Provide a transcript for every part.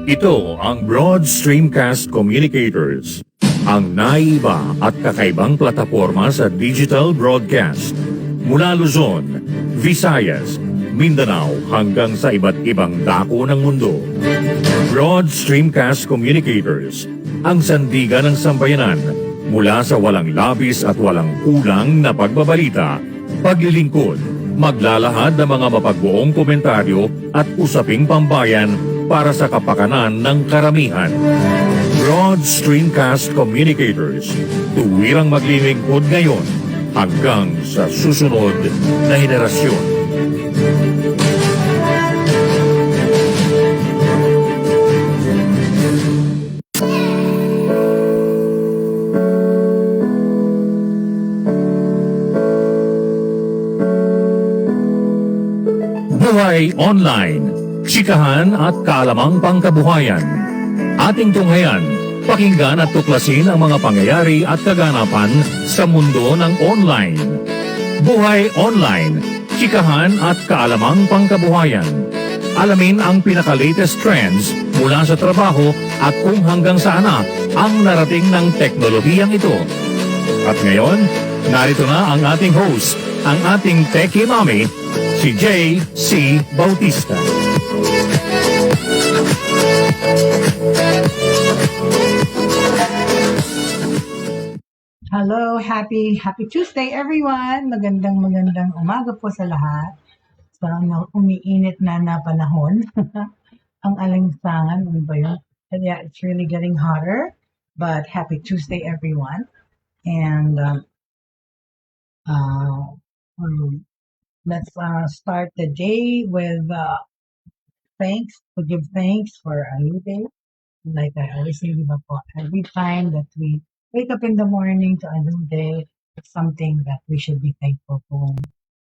Ito ang Broad Stream Cast Communicators, ang naiba at kakaibang plataforma sa digital broadcast. Mula Luzon, Visayas, Mindanao hanggang sa iba't ibang dako ng mundo. Broad Stream Cast Communicators, ang sandigan ng sambayanan mula sa walang labis at walang kulang na pagbabalita, paglilingkod, maglalahad ng mga mapagbuong komentaryo at usaping pambayan para sa kapakanan ng karamihan. Broad Stream Cast Communicators, tuwirang maglilingkod ngayon hanggang sa susunod na henerasyon. Buhay Online, Chikahan at kaalamang pangkabuhayan. Ating tunghayan, pakinggan at tuklasin ang mga pangyayari at kaganapan sa mundo ng online. Buhay Online, Chikahan at kaalamang pangkabuhayan. Alamin ang pinaka-latest trends mula sa trabaho at kung hanggang saan na ang narating ng teknolohiyang ito. At ngayon, narito na ang ating host, ang ating Techiemommy, si Jaye C. Bautista. Hello, happy Tuesday everyone. Magandang umaga po sa lahat. Sa umiinit na panahon. Ang alinsangan, ano ba yun? And yeah, it's really getting hotter. But happy Tuesday everyone. And let's start the day with thanks, to give thanks for a new day. Like I always say, diba po, every time that we wake up in the morning to a new day, it's something that we should be thankful for.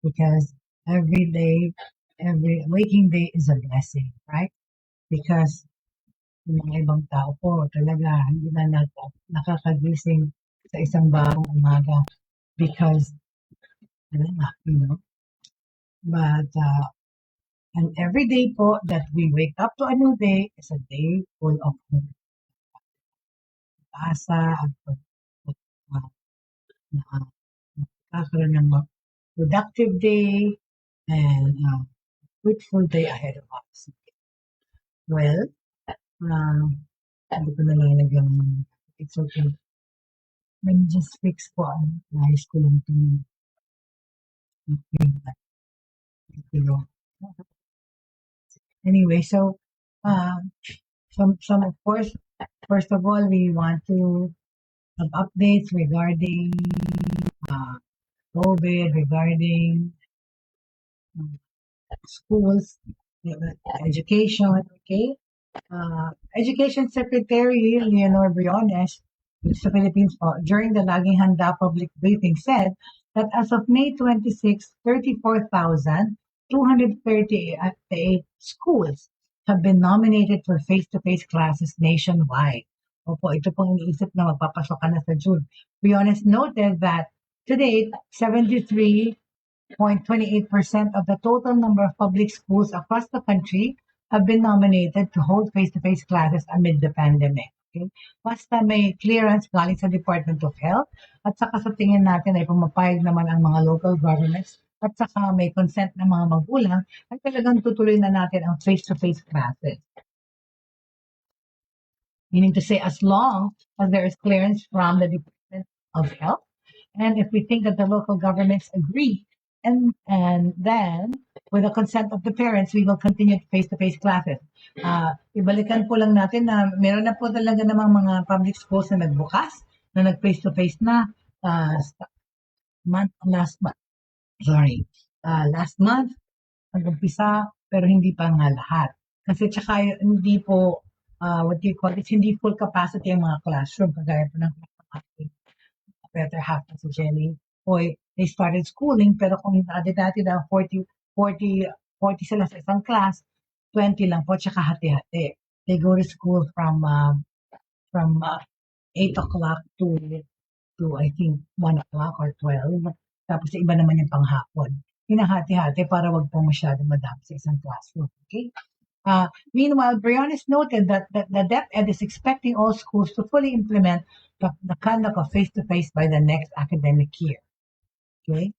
Because every day, every waking day is a blessing, right? Because yung mga ibang tao po talaga hindi na nakakagising sa isang bagong umaga because, but and every day po that we wake up to a new day is a day full of hope. Asa at nakakaroon ng productive day and fruitful day ahead of us. Well, hindi ko na lang it's okay. Let me just fix po ang nais ko lang Anyway, so some of course, first of all, we want to have updates regarding COVID, regarding schools, education, okay? Education Secretary Leonor Briones sa Philippines po, during the Laging Handa public briefing said that as of May 26, 34,238 schools have been nominated for face-to-face classes nationwide. Opo, ito pong iniisip na magpapasok ka na sa June. Briones noted that to date, 73.28% of the total number of public schools across the country have been nominated to hold face-to-face classes amid the pandemic. Okay? Basta may clearance galing sa Department of Health at saka sa tingin natin ay pumapayag naman ang mga local governments at saka may consent ng mga magulang ay talagang tutuloy na natin ang face-to-face classes. Meaning to say, as long as there is clearance from the Department of Health, and if we think that the local governments agree, and then with the consent of the parents, we will continue face-to-face classes. Ibalikan po lang natin na meron na po talaga namang mga public schools na nagbukas, na nag-face-to-face na last month, nag-umpisa, pero hindi pa nga lahat. Kasi tsaka hindi po, hindi full capacity ang mga classroom, kagaya po ng better half na si Jenny. They started schooling, pero kung dati na 40 sila sa isang class, 20 lang po, tsaka hati-hati. They go to school from 8 o'clock to I think 1 o'clock or 12. Tapos iba naman yung panghapon. Hinahati-hati para wag po masyadong madami sa isang classroom. Okay? Meanwhile, Briones noted that the DepEd is expecting all schools to fully implement the conduct of face-to-face by the next academic year. Okay?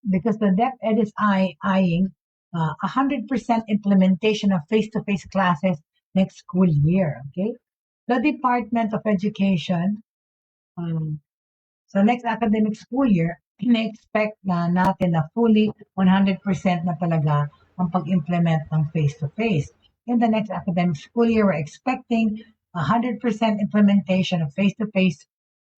Because the DepEd is eyeing 100% implementation of face-to-face classes next school year. Okay? The Department of Education, sa next academic school year, ina-expect na natin na fully 100% na talaga ang pag-implement ng face-to-face. In the next academic school year, we're expecting 100% implementation of face-to-face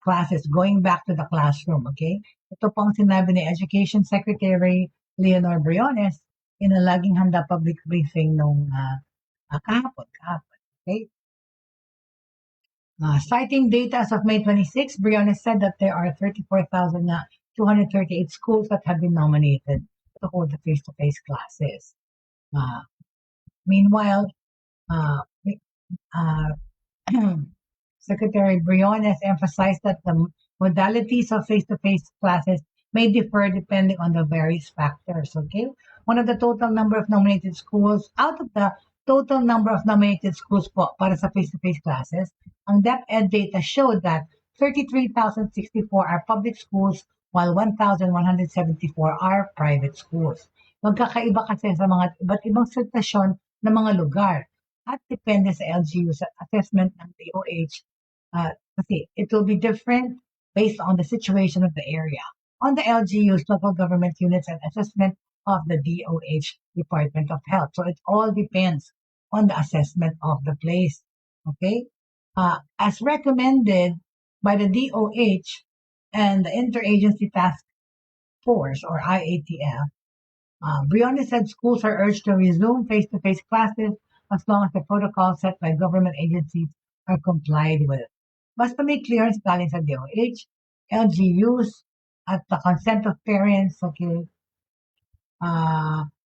classes going back to the classroom, okay? Ito po ang sinabi ni Education Secretary Leonor Briones in a laging handa public briefing nung kahapon, okay? Citing data as of May 26, Briones said that there are 34,238 schools that have been nominated to hold the face-to-face classes. Meanwhile, Secretary Briones emphasized that the modalities of face-to-face classes may differ depending on the various factors, okay? One of the total number of nominated schools, out of the total number of nominated schools po para sa face-to-face classes, ang DepEd data showed that 33,064 are public schools while 1,174 are private schools. Magkakaiba kasi sa mga iba't ibang sitwasyon ng mga lugar at depende sa LGU sa assessment ng DOH kasi it will be different based on the situation of the area. On the LGUs, local government units, and assessment of the DOH, Department of Health. So it all depends on the assessment of the place. Okay? As recommended by the DOH and the Interagency Task Force, or IATF, Briones said schools are urged to resume face-to-face classes as long as the protocols set by government agencies are complied with. Basta may clearance galing sa DOH, LGUs, at the consent of parents, okay,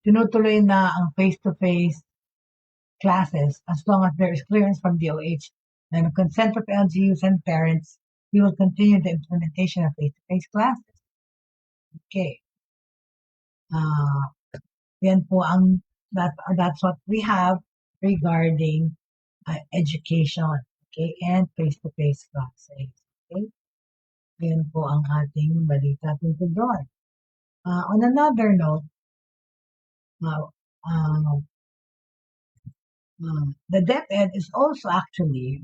tinutuloy na ang face-to-face classes as long as there is clearance from DOH and the consent of LGUs and parents, we will continue the implementation of face-to-face classes. Okay. Yan po ang, that's what we have regarding education, okay, and face-to-face classes. Okay. Yan po ang ating balita tungkol doon. On another note, the DepEd is also actually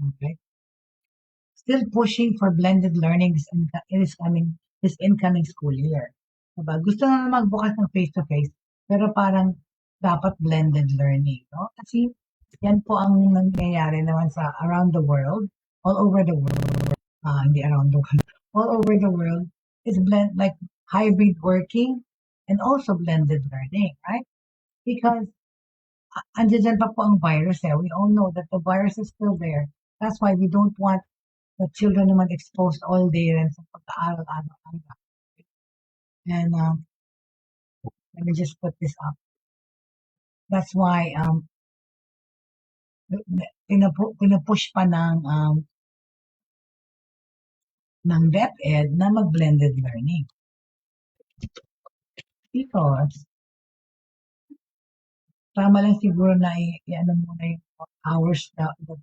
still pushing for blended learning this incoming school year. Diba? Gusto na magbukas ng face-to-face, pero parang dapat blended learning. No? Kasi yan po ang nangyayari naman sa around the world, all over the world, hindi around the world, all over the world, is like hybrid working and also blended learning, right? Because andyan pa po ang virus eh. We all know that the virus is still there. That's why we don't want the children naman exposed all day rin sa pag-aaral. And let me just put this up. That's why pinupush pa ng DepEd na mag-blended learning. Because tama lang siguro na i-ano muna yung hours that the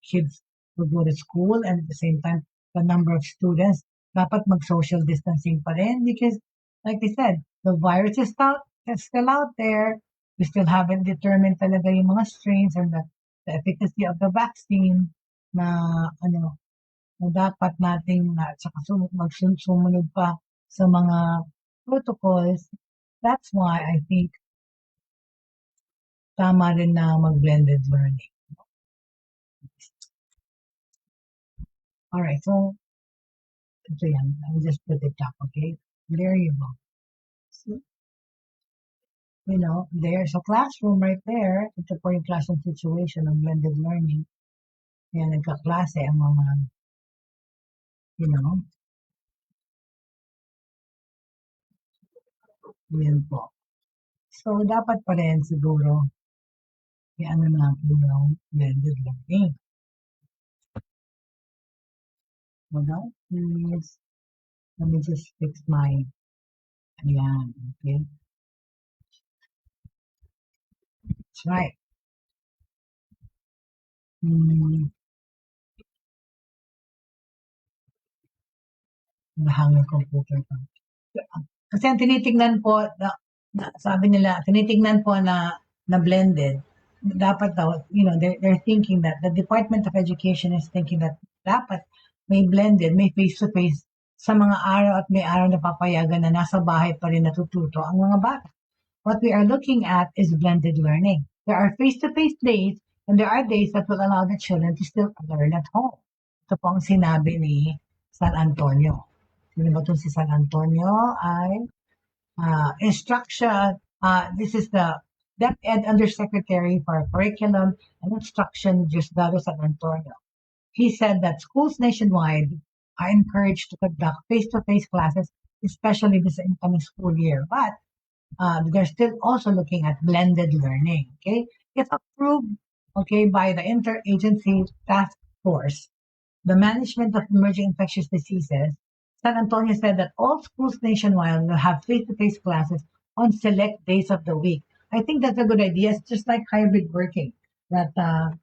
kids will go to school, and at the same time, the number of students, dapat mag-social distancing pa rin because, like I said, the virus is still out there. We still haven't determined talaga yung mga strains and the efficacy of the vaccine na dapat nating saka magsumunod pa sa mga protocols. That's why I think tama rin na mag-blended learning. Alright, so ito yan. I'll just put it up, okay? There you go. So, there's a classroom right there. Ito po yung classroom situation ng blended learning. Yan, nagkaklase ang mga, yan po. So, dapat pa rin siguro ano natin yung blended learning. Hold on, please. Let me just fix my, ayan, okay. That's right. Nahang yung computer ko. Kasi ang tinitingnan po, sabi nila, tinitingnan po na blended, dapat daw, they're thinking that the Department of Education is thinking that dapat may blended, may face-to-face sa mga araw at may araw na papayagan na nasa bahay pa rin natututo ang mga bata. What we are looking at is blended learning. There are face-to-face days and there are days that will allow the children to still learn at home. Ito po ang sinabi ni San Antonio. Sino ba itong si San Antonio ay instruction, this is the DepEd Undersecretary for Curriculum and Instruction, Diosdado San Antonio. He said that schools nationwide are encouraged to conduct face-to-face classes, especially this incoming school year. But they're still also looking at blended learning. Okay, if approved, okay, by the Interagency Task Force, the Management of Emerging Infectious Diseases, San Antonio said that all schools nationwide will have face-to-face classes on select days of the week. I think that's a good idea. It's just like hybrid working that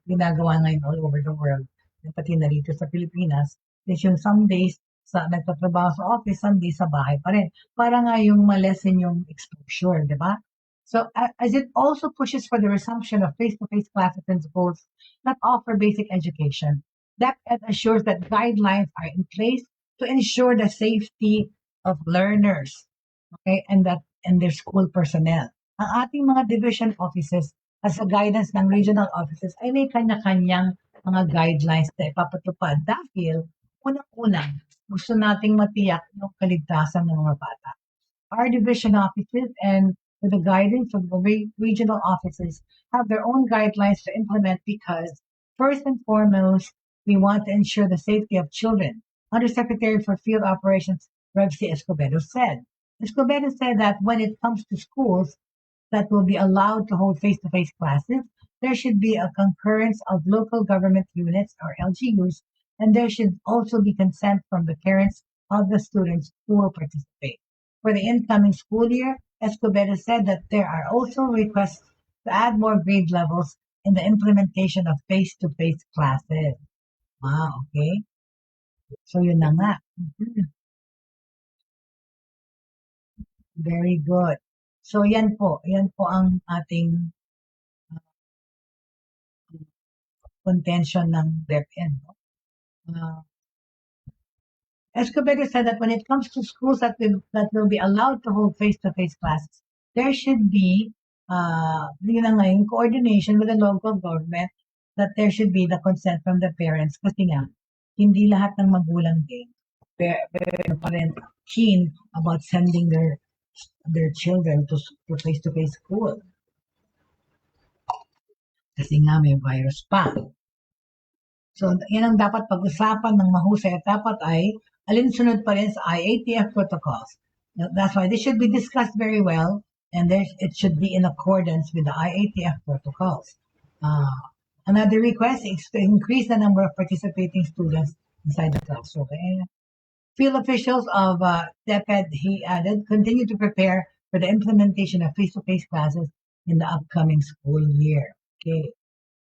ginagawa ngayon all over the world. Pati na dito sa Pilipinas. Is yung some days nagtatrabaho sa office, some days sa bahay pa rin. Para nga yung malesen yung exposure, di ba? So as it also pushes for the resumption of face-to-face classes in schools that offer basic education, DepEd assures that guidelines are in place to ensure the safety of learners, okay, and their school personnel. Ang ating mga division offices as a guidance ng regional offices ay may kanya-kanyang mga guidelines na ipapatupad dahil unang-unang gusto nating matiyak yung kaligtasan ng mga bata. Our division offices and with the guidance of the regional offices have their own guidelines to implement because first and foremost, we want to ensure the safety of children. Undersecretary for Field Operations, Rev. C. Escobedo said. Escobedo said that when it comes to schools that will be allowed to hold face-to-face classes, there should be a concurrence of local government units or LGUs, and there should also be consent from the parents of the students who will participate. For the incoming school year, Escobedo said that there are also requests to add more grade levels in the implementation of face-to-face classes. Wow, okay. So yun na nga. Very good. So yan po ang ating contention ng DepEd. Escobedo said that when it comes to schools that will be allowed to hold face-to-face classes, there should be coordination with the local government, that there should be the consent from the parents kasi nga hindi lahat ng magulang din parent keen about sending their children to face-to-face school. Kasi nga may virus pa. So, yan ang dapat pag-usapan ng mahusay at dapat ay alinsunod pa rin sa IATF protocols. That's why this should be discussed very well and it should be in accordance with the IATF protocols. Another request is to increase the number of participating students inside the classroom. Okay? Field officials of DepEd, he added, continue to prepare for the implementation of face-to-face classes in the upcoming school year. Okay,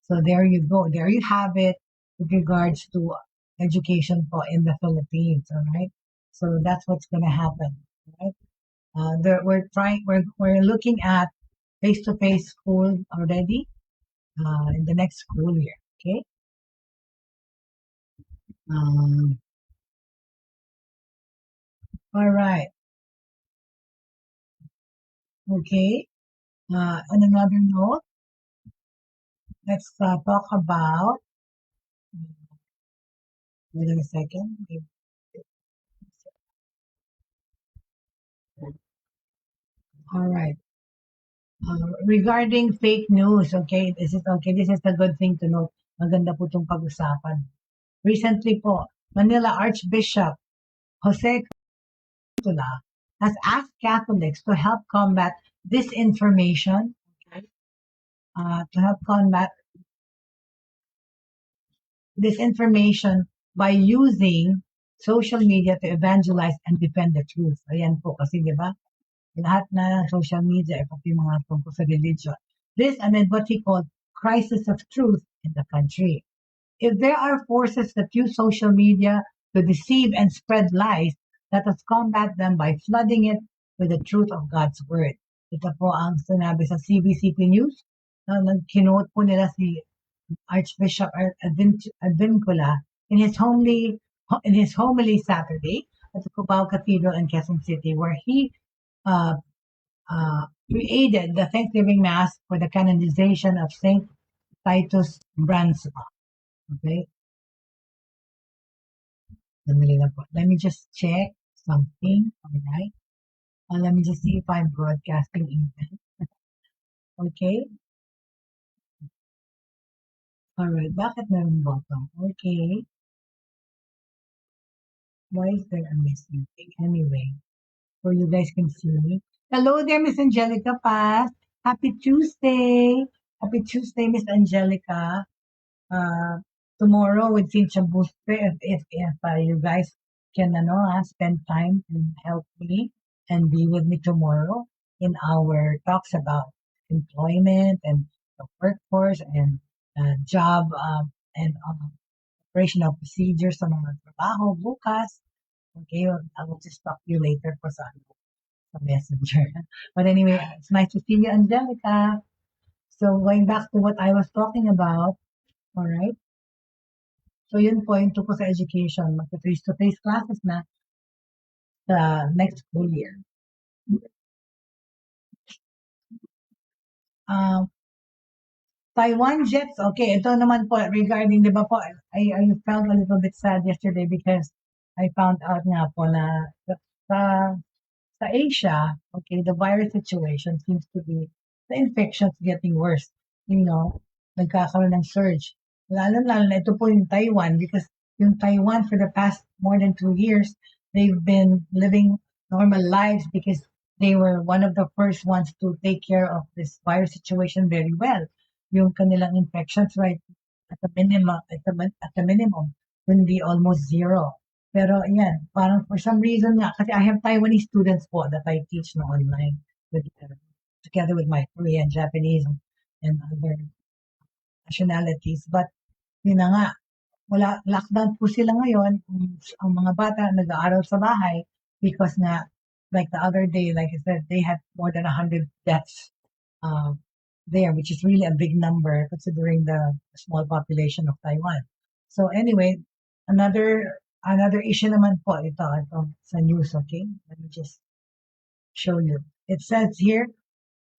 so there you go. There you have it with regards to education po in the Philippines. All right, so that's what's going to happen. Right, we're looking at face-to-face school already in the next school year. Okay. All right. Okay. On another note, let's talk about. Wait a second. All right. Regarding fake news, okay, this is a good thing to note. Maganda po itong pag-usapan. Recently po, Manila Archbishop Jose Cantula has asked Catholics to help combat disinformation, okay, to help combat disinformation by using social media to evangelize and defend the truth. Ayan po kasi, di ba? Lahat na social media, pati mga tungkol sa religion. This amid what he called crisis of truth in the country. If there are forces that use social media to deceive and spread lies, let us combat them by flooding it with the truth of God's Word. Ito po ang sinabi sa CBCP News. Kinote po nila si Archbishop Advincula in his homily Saturday at the Cubao Cathedral in Quezon City, where he uh, created the Thanksgiving Mass for the canonization of Saint Titus Bransma. Okay. Let me just check something. All right. Let me just see if I'm broadcasting even. Okay. All right. Bakit meron bottom? Okay. Why is there a missing thing? Anyway, so you guys can see me. Hello there, Miss Angelica Paz. Happy Tuesday. Happy Tuesday, Miss Angelica. Tomorrow with Cynthia Booster, if you guys can spend time and help me and be with me tomorrow in our talks about employment and the workforce and job and operational procedures sa mga trabaho bukas. Okay, I will just talk to you later po sa messenger. But anyway, it's nice to see you, Angelica. So going back to what I was talking about, all right? So yun po yung tungkol sa education. Mag-face-to-face classes na sa next school year. Taiwan Jets, okay, ito naman po regarding, di ba po, I felt a little bit sad yesterday because I found out nga po na sa Asia, okay, the virus situation seems to be, the infections getting worse. Nagkakaroon ng surge. Lalo na ito po yung Taiwan because yung Taiwan for the past more than 2 years, they've been living normal lives because they were one of the first ones to take care of this virus situation very well. Yung kanilang infections right at the minimum will be almost zero. Pero yan, parang for some reason nga, kasi I have Taiwanese students po that I teach no online together with my Korean, Japanese, and other nationalities. But yun na nga, lockdown po sila ngayon. Ang mga bata nag-aaral sa bahay because nga, like the other day, like I said, they had more than 100 deaths there, which is really a big number considering the small population of Taiwan. So anyway, another issue naman po ito sa news, okay? Let me just show you. It says here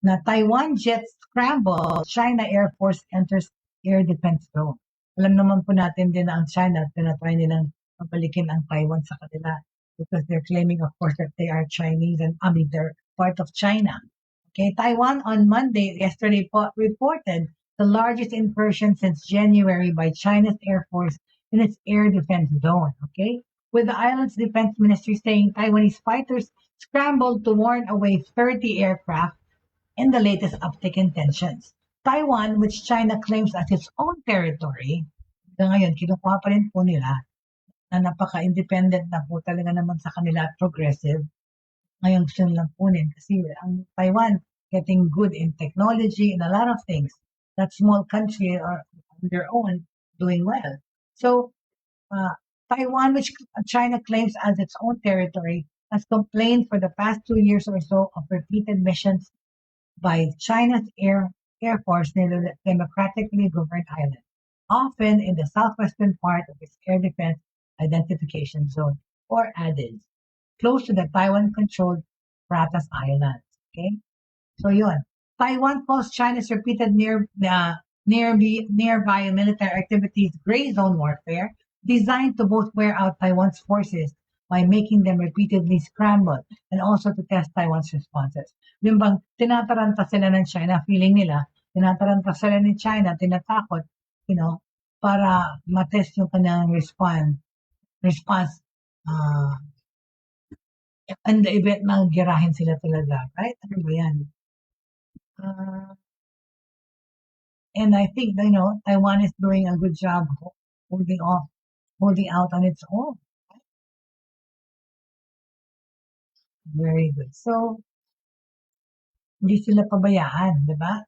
na Taiwan jets scramble, China Air Force enters air defense zone. Alam naman po natin din na ang China, tinatry nilang pabalikin ang Taiwan sa kanila because they're claiming, of course, that they are Chinese and they're part of China. Okay, Taiwan on Monday, yesterday, reported the largest incursion since January by China's Air Force in its air defense zone. Okay, with the island's defense ministry saying Taiwanese fighters scrambled to warn away 30 aircraft in the latest uptick in tensions. Taiwan, which China claims as its own territory, ngayon, kinukuha pa rin po nila na napaka-independent na po talaga naman sa kanila at progressive. Ngayon gusto nilang kunin kasi ang Taiwan getting good in technology and a lot of things. That small country are on their own doing well. So Taiwan, which China claims as its own territory, has complained for the past 2 years or so of repeated missions by China's Air Force near the democratically governed island, often in the southwestern part of its air defense identification zone, or ADIZ, close to the Taiwan-controlled Pratas Islands. Okay, so yun. Taiwan calls China's repeated nearby military activities gray zone warfare, designed to both wear out Taiwan's forces by making them repeatedly scramble and also to test Taiwan's responses. Yung bang tinataranta sila ng China, feeling nila, tinataranta sila ni China, tinatakot, para matest yung kanyang response in the event na girahin sila talaga. Right? Ano ba yan? And I think, Taiwan is doing a good job holding out on its own. Very good. So, hindi sila pabayaan, di ba?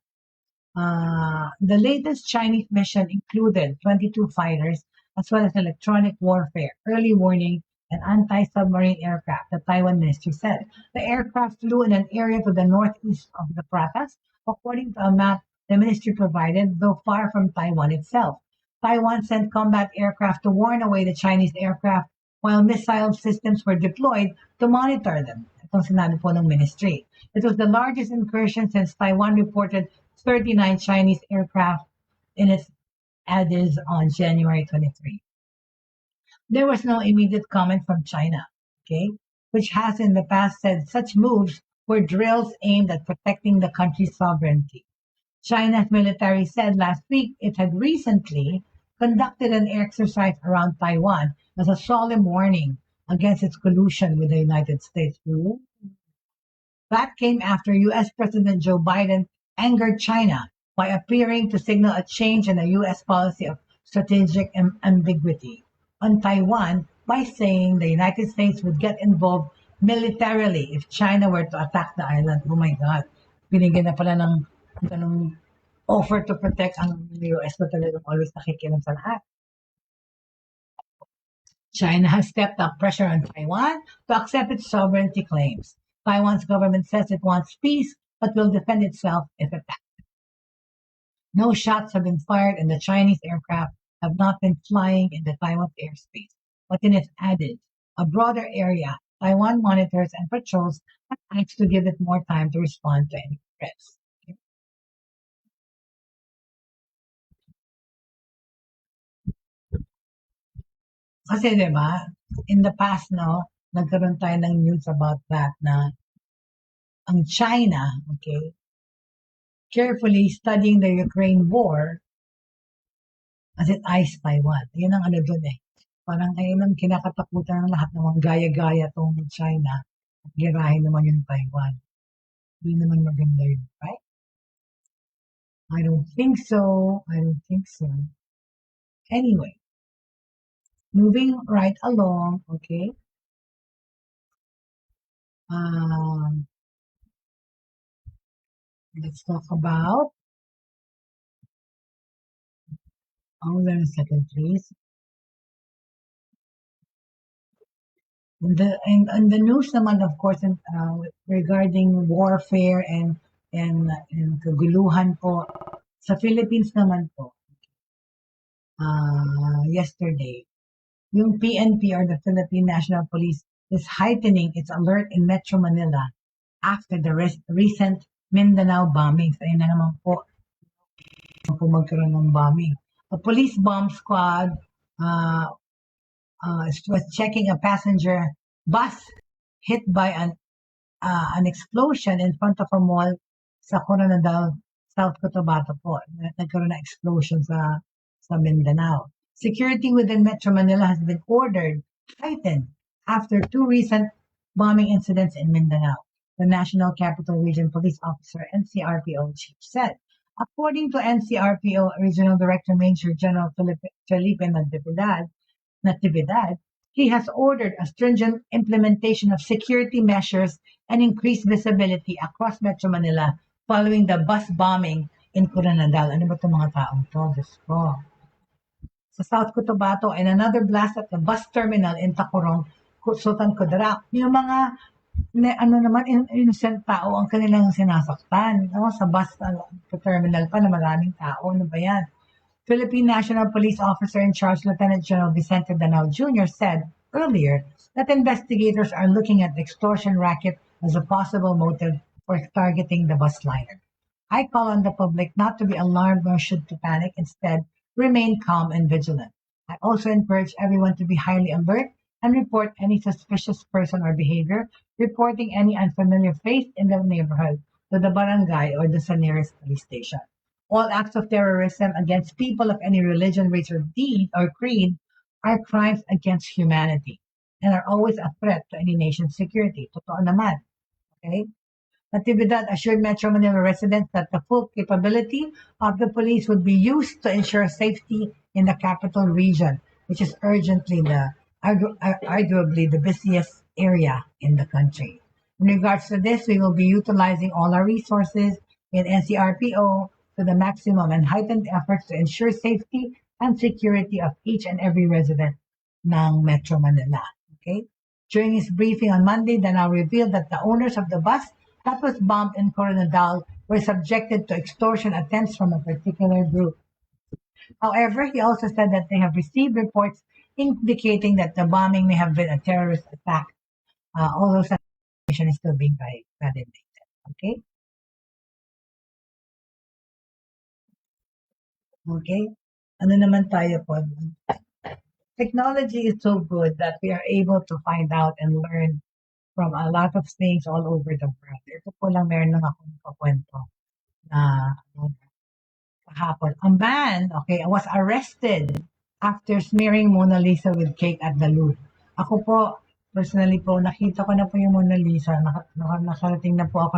The latest Chinese mission included 22 fighters as well as electronic warfare, early warning, and anti-submarine aircraft, the Taiwan ministry said. The aircraft flew in an area to the northeast of the Pratas, according to a map the ministry provided, though far from Taiwan itself. Taiwan sent combat aircraft to warn away the Chinese aircraft while missile systems were deployed to monitor them. Itong sinabi po ng ministry. It was the largest incursion since Taiwan reported 39 Chinese aircraft in its ADIZ on January 23. There was no immediate comment from China, okay, which has in the past said such moves were drills aimed at protecting the country's sovereignty. China's military said last week it had recently conducted an exercise around Taiwan as a solemn warning against its collusion with the United States. Ooh. That came after U.S. President Joe Biden angered China by appearing to signal a change in the U.S. policy of strategic ambiguity on Taiwan by saying the United States would get involved militarily if China were to attack the island. Oh my God. Binigyan na pala ng ganung offer to protect ang U.S. na talagang always nakikilam sa lahat. China has stepped up pressure on Taiwan to accept its sovereignty claims. Taiwan's government says it wants peace, but will defend itself if attacked. No shots have been fired and the Chinese aircraft have not been flying in the Taiwan airspace, but in its added, a broader area, Taiwan monitors and patrols and acts to give it more time to respond to any threats. Kasi diba, in the past, nagkaroon tayo ng news about that na ang China, okay, carefully studying the Ukraine war as it eyes Taiwan. Yun ang ano dun eh. Parang ayun ang kinakatakutan ng lahat ng gaya-gaya tong China at girahin naman yung Taiwan. Hindi naman maganda yun, right? I don't think so. Anyway, moving right along, okay. Let's talk about, hold on a second, please. And the news naman, of course, regarding warfare and kaguluhan po sa Philippines naman po. Yesterday, yung PNP or the Philippine National Police is heightening its alert in Metro Manila after the recent Mindanao bombings. Ayun na naman po magkaroon ng bombing. A police bomb squad was checking a passenger bus hit by an explosion in front of a mall sa Coronadal, South Cotabato po. Nagkaroon na explosion sa Mindanao. Security within Metro Manila has been ordered heightened after two recent bombing incidents in Mindanao, the National Capital Region Police Officer NCRPO chief said. According to NCRPO Regional Director Major General Felipe Natividad, he has ordered a stringent implementation of security measures and increased visibility across Metro Manila following the bus bombing in Coronadal. Ano ba itong mga taong to? Diyos ko. Sa South Cotabato and another blast at the bus terminal in Tacurong, Sultan Kudarat. Yung mga innocent tao ang kanilang sinasaktan. Sa bus terminal pa na maraming tao. Ano ba yan? Philippine National Police Officer in Charge Lieutenant General Vicente Danao Jr. said earlier that investigators are looking at the extortion racket as a possible motive for targeting the bus liner. I call on the public not to be alarmed nor should to panic. Instead, remain calm and vigilant. I also encourage everyone to be highly alert and report any suspicious person or behavior, reporting any unfamiliar face in the neighborhood to the barangay or the nearest police station. All acts of terrorism against people of any religion, race, or creed are crimes against humanity and are always a threat to any nation's security. Totoo naman. Okay? Natividad assured Metro Manila residents that the full capability of the police would be used to ensure safety in the capital region, which is arguably the busiest area in the country. In regards to this, we will be utilizing all our resources in NCRPO to the maximum and heightened efforts to ensure safety and security of each and every resident ng Metro Manila. Okay? During his briefing on Monday, Danao revealed that the owners of the bus that was bombed in Coronadal were subjected to extortion attempts from a particular group. However, he also said that they have received reports indicating that the bombing may have been a terrorist attack, although such information is still being validated. Okay? Okay? Ano naman tayo po? Technology is so good that we are able to find out and learn from a lot of things all over the world. Ito po lang meron lang akong kakwento na kahapon. A man, okay, was arrested after smearing Mona Lisa with cake at the Louvre. Ako po, personally po, nakita ko na po yung Mona Lisa. Nakarating na po ako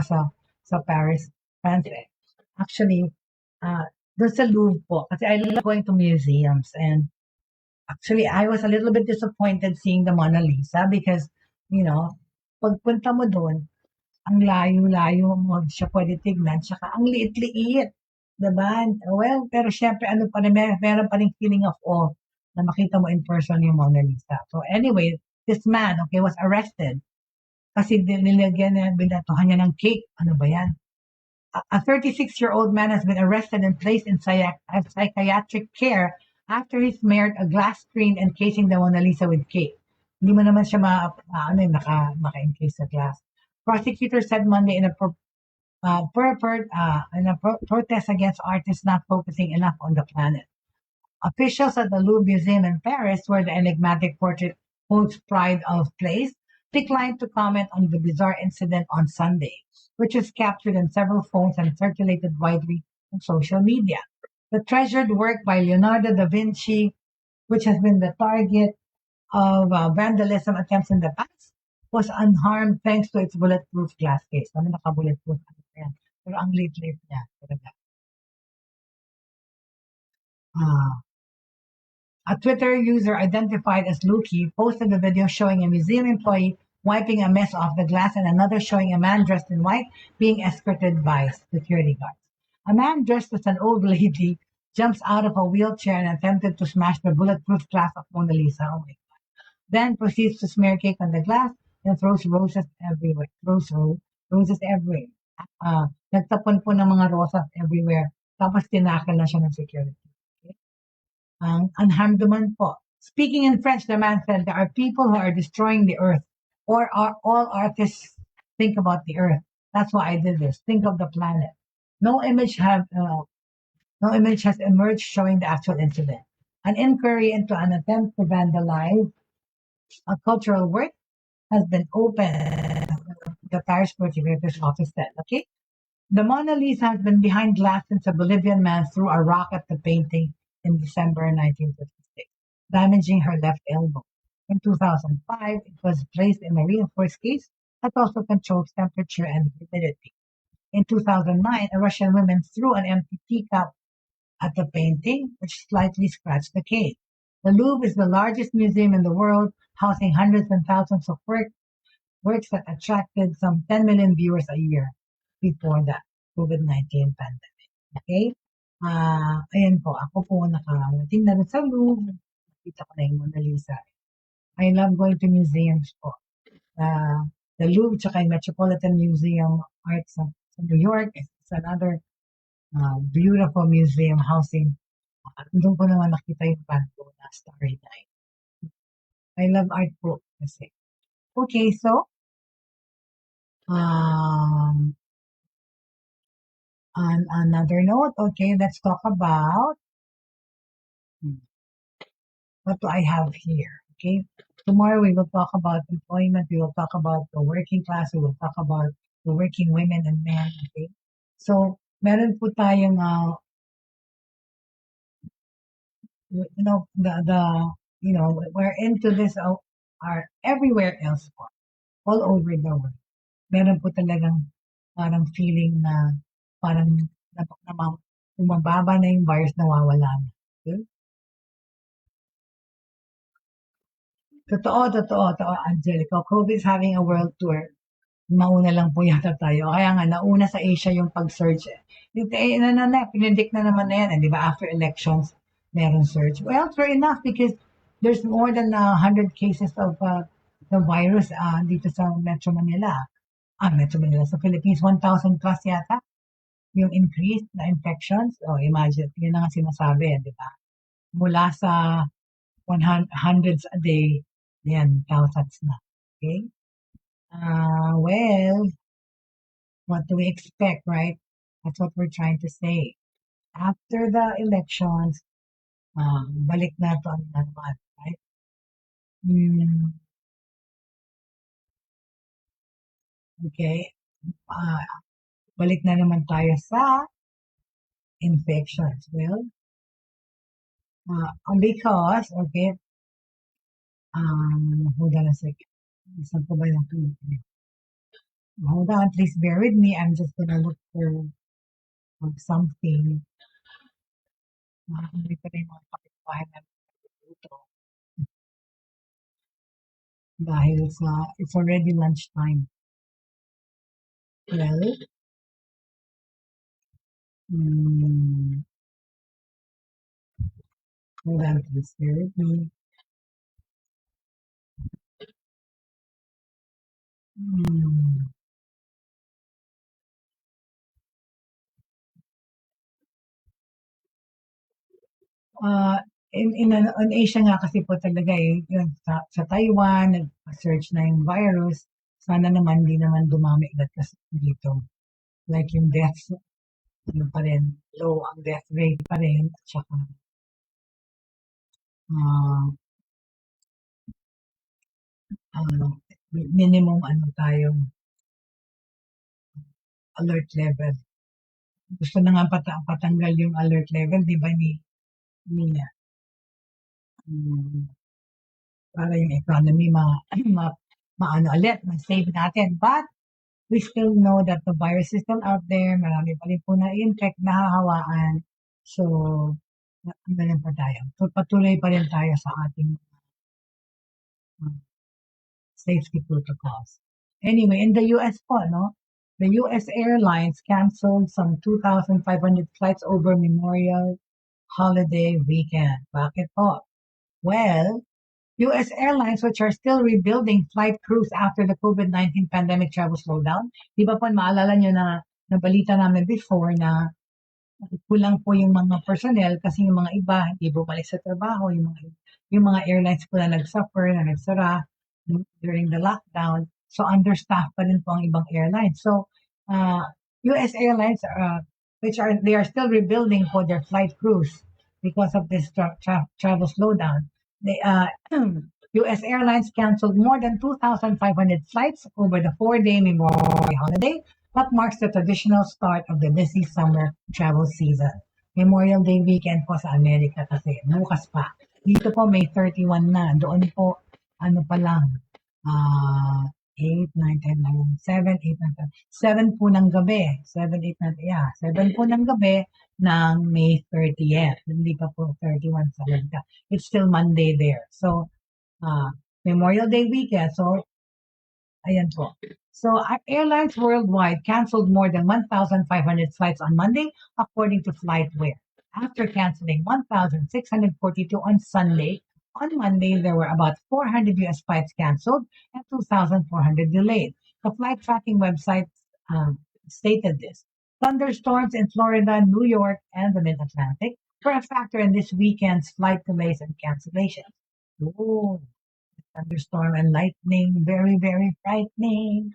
sa Paris, France. Actually, doon sa Louvre po, kasi I love going to museums, and actually, I was a little bit disappointed seeing the Mona Lisa because, pagpunta mo doon, ang layo-layo mo siya pwede tignan, tsaka ang liit-liit. Diba? Well, pero syempre, meron pa rin feeling of awe na makita mo in person yung Mona Lisa. So anyway, this man, okay, was arrested kasi nilagyan niya, binatuhan niya ng cake. Ano ba yan? A 36-year-old man has been arrested and placed in psychiatric care after he smeared a glass screen encasing the Mona Lisa with cake. Hindi mo naman siya naka-encase sa glass. Prosecutors said Monday in a protest against artists not focusing enough on the planet. Officials at the Louvre Museum in Paris, where the enigmatic portrait holds pride of place, declined to comment on the bizarre incident on Sunday, which was captured in several phones and circulated widely on social media. The treasured work by Leonardo da Vinci, which has been the target of vandalism attempts in the past, was unharmed thanks to its bulletproof glass case. Naka-bulletproof. Pero ang liit-liit niya. A Twitter user identified as Luki posted a video showing a museum employee wiping a mess off the glass and another showing a man dressed in white being escorted by security guards. A man dressed as an old lady jumps out of a wheelchair and attempted to smash the bulletproof glass of Mona Lisa. Oh my God. Then proceeds to smear cake on the glass and throws roses everywhere. Roses everywhere. Nagtapon po ng mga rosas everywhere. Tapos tinakal na siya ng security. Okay? Unharmed naman po. Speaking in French, the man said, there are people who are destroying the earth. Or all artists think about the earth. That's why I did this. Think of the planet. No image has emerged showing the actual incident. An inquiry into an attempt to vandalize a cultural work has been opened, the Paris Prosecutor's Office said. Okay? The Mona Lisa has been behind glass since a Bolivian man threw a rock at the painting in December 1956, damaging her left elbow. In 2005, it was placed in a reinforced case that also controls temperature and humidity. In 2009, a Russian woman threw an empty teacup at the painting, which slightly scratched the case. The Louvre is the largest museum in the world, housing hundreds and thousands of works that attracted some 10 million viewers a year before the COVID-19 pandemic. Okay? Ayan po, ako po nakarating na sa Louvre. Nakita ko na yung Mona Lisa. I love going to museums po. The Louvre tsaka yung Metropolitan Museum of Art sa New York is another beautiful museum housing. Doon ko naman nakita yung panto na Starry Night. I love art po kasi. Okay, so on another note, okay, let's talk about what do I have here, okay? Tomorrow we will talk about employment, we will talk about the working class, we will talk about the working women and men, okay? So, meron po tayong, we're into this are everywhere else po, all over the world. Meron po talagang parang feeling na parang bumababa na yung virus, nawawala na. Okay? Totoo, Angelica. COVID is having a world tour. Mauna lang po yata tayo. Kaya nga, nauna sa Asia yung pag-surge. Pinedict na naman na yan. Di ba? After elections, meron surge. Well, fair enough because there's more than 100 cases of the virus dito sa Metro Manila. Metro Manila. Sa Philippines, 1,000 plus yata yung increase na infections. Imagine, yun na nga sinasabi, di ba? Mula sa hundreds a day, yan, thousands na. Okay? Well, what do we expect, right? That's what we're trying to say. After the elections, balik na to ang naman, right? Okay. Balik na naman tayo sa infections. Well, because, okay, hold on a second. Saan po ba yung hold on, please bear with me. I'm just gonna look for something. Hindi pa rin mga kapitbahay namin dito. Dahil it's already lunchtime. Well, hold on, please bear with me. In Asia nga kasi po talaga yun, sa Taiwan, nag-search na yung virus. Sana naman di naman dumami agad kasi dito. Like yung deaths, pa rin, low ang death rate pa rin. At saka, minimum tayong alert level. Gusto na nga patanggal yung alert level, di ba, ni para yung economy maano ulit, ma-save natin. But we still know that the virus is still out there. Marami pa rin po na-infect, nahahawaan. So, lang pa tayo. So, patuloy pa rin tayo sa ating safety protocols. Anyway, in the US po, no? The US Airlines canceled some 2,500 flights over Memorial Holiday weekend. Bakit po? Well, US airlines which are still rebuilding flight crews after the COVID-19 pandemic travel slowdown. Di ba po, maalala nyo na nabalita namin before na kulang po yung mga personnel kasi yung mga iba hindi bumalik sa trabaho, yung mga airlines po na nagsuffer, na nagsara during the lockdown. So understaffed pa rin po ang ibang airlines. So US airlines they are still rebuilding for their flight crews because of this travel slowdown. US Airlines canceled more than 2,500 flights over the 4-day Memorial holiday, what marks the traditional start of the busy summer travel season. Memorial Day weekend po sa Amerika kasi, bukas pa. Dito po may 31 na. Doon po, pa lang, 8, 9, 10, 11, 7, 8, 9, 10. 7 po ng gabi. 7, 8, 9, 7 po ng gabi ng May 30th. Hindi pa po 31 sa Amerika. It's still Monday there. So, Memorial Day weekend. So, ayan po. So, airlines worldwide canceled more than 1,500 flights on Monday, according to FlightWare. After canceling 1,642 on Sunday, on Monday, there were about 400 US flights canceled and 2,400 delayed. The flight tracking website stated this. Thunderstorms in Florida, New York, and the Mid-Atlantic were a factor in this weekend's flight delays and cancellations. Oh, thunderstorm and lightning, very, very frightening.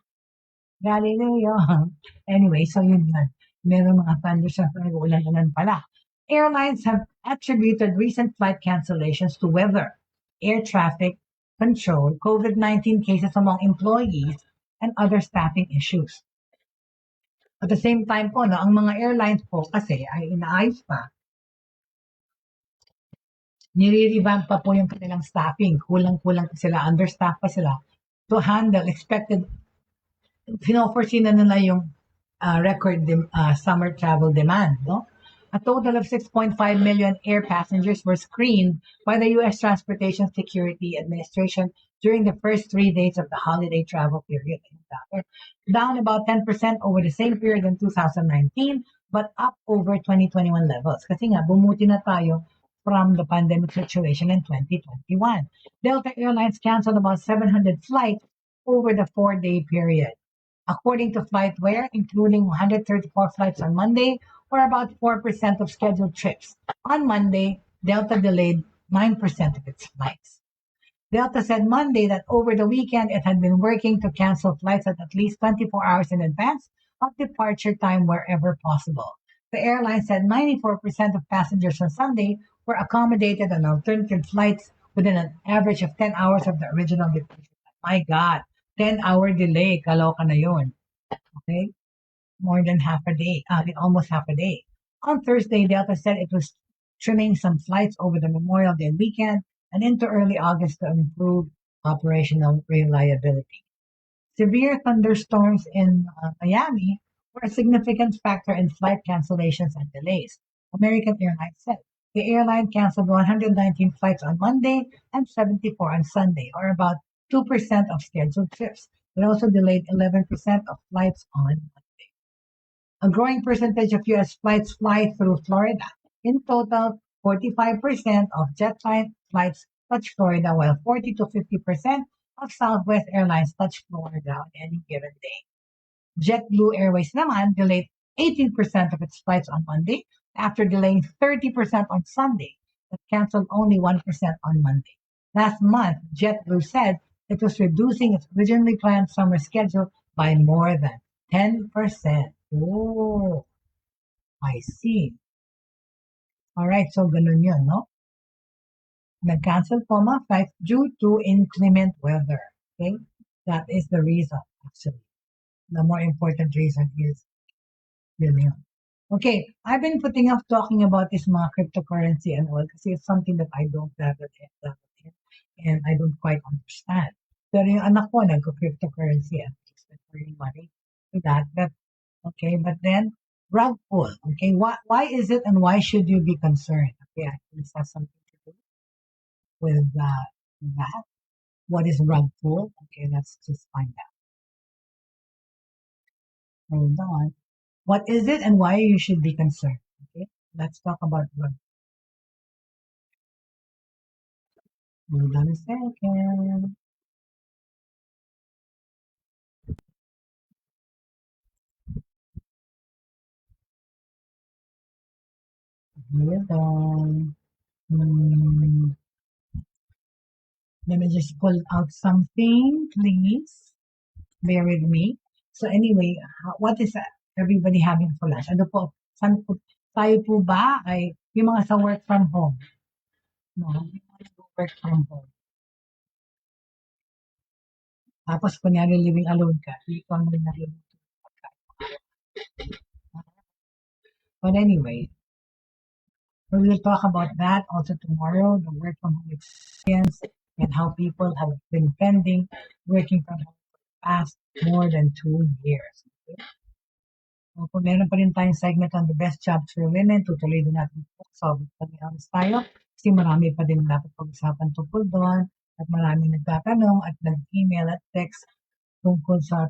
Galileo. Anyway, so yun yan. Meron mga thunderstorms, ulan-ulan pala. Airlines have attributed recent flight cancellations to weather, air traffic control, COVID-19 cases among employees, and other staffing issues. At the same time po, ang mga airlines po kasi ay inaayos pa. Nire-revamp pa po yung kanilang staffing. Kulang-kulang pa sila, understaffed pa sila to handle expected. Pinoforesee na nila yung summer travel demand. No? A total of 6.5 million air passengers were screened by the U.S. Transportation Security Administration during the first 3 days of the holiday travel period. Down about 10% over the same period in 2019, but up over 2021 levels. Kasi nga, bumuti na tayo from the pandemic situation in 2021. Delta Airlines canceled about 700 flights over the 4-day period. According to FlightWare, including 134 flights on Monday, or about 4% of scheduled trips. On Monday, Delta delayed 9% of its flights. Delta said Monday that over the weekend it had been working to cancel flights at least 24 hours in advance of departure time wherever possible. The airline said 94% of passengers on Sunday were accommodated on alternative flights within an average of 10 hours of the original departure. My God, 10-hour delay, kaloka na yun. Okay? More than half a day, almost half a day. On Thursday, Delta said it was trimming some flights over the Memorial Day weekend and into early August to improve operational reliability. Severe thunderstorms in Miami were a significant factor in flight cancellations and delays. American Airlines said the airline canceled 119 flights on Monday and 74 on Sunday, or about 2% of scheduled trips. It also delayed 11% of flights on Monday. A growing percentage of U.S. flights fly through Florida. In total, 45% of jet flights touch Florida, while 40 to 50% of Southwest Airlines touch Florida on any given day. JetBlue Airways naman delayed 18% of its flights on Monday after delaying 30% on Sunday, but canceled only 1% on Monday. Last month, JetBlue said it was reducing its originally planned summer schedule by more than 10%. Oh, I see. Alright, so ganun yun, no? Nag-cancel po mga flights due to inclement weather. Okay? That is the reason, actually. The more important reason is yun yun. Okay, I've been putting off talking about this mga cryptocurrency and all kasi it's something that I don't have and I don't quite understand. Pero yung anak ko nagko-cryptocurrency and he's earning money to that. But then rug pull. Okay, why is it and why should you be concerned? Okay, I think this has something to do with that. What is rug pull? Okay, let's just find out. Hold on. What is it and why you should be concerned? Okay, let's talk about rug. Hold on a second. Hold on. Let me just pull out something, please. Bear with me. So anyway, what is everybody having for lunch? Ano po, tayo po ba ay yung mga sa work from home? No, work from home. Tapos kunyari living alone ka, ikaw ang naluluto. But anyway, we will talk about that also tomorrow, the work from home experience and how people have been pending working from home for the past more than 2 years. Okay? So, kung meron pa rin tayong segment on the best jobs for women, tutuloy din natin po. So, honest tayo kasi marami pa din dapat pag-usapan tungkol doon at maraming nagtatanong at nag-email at text tungkol sa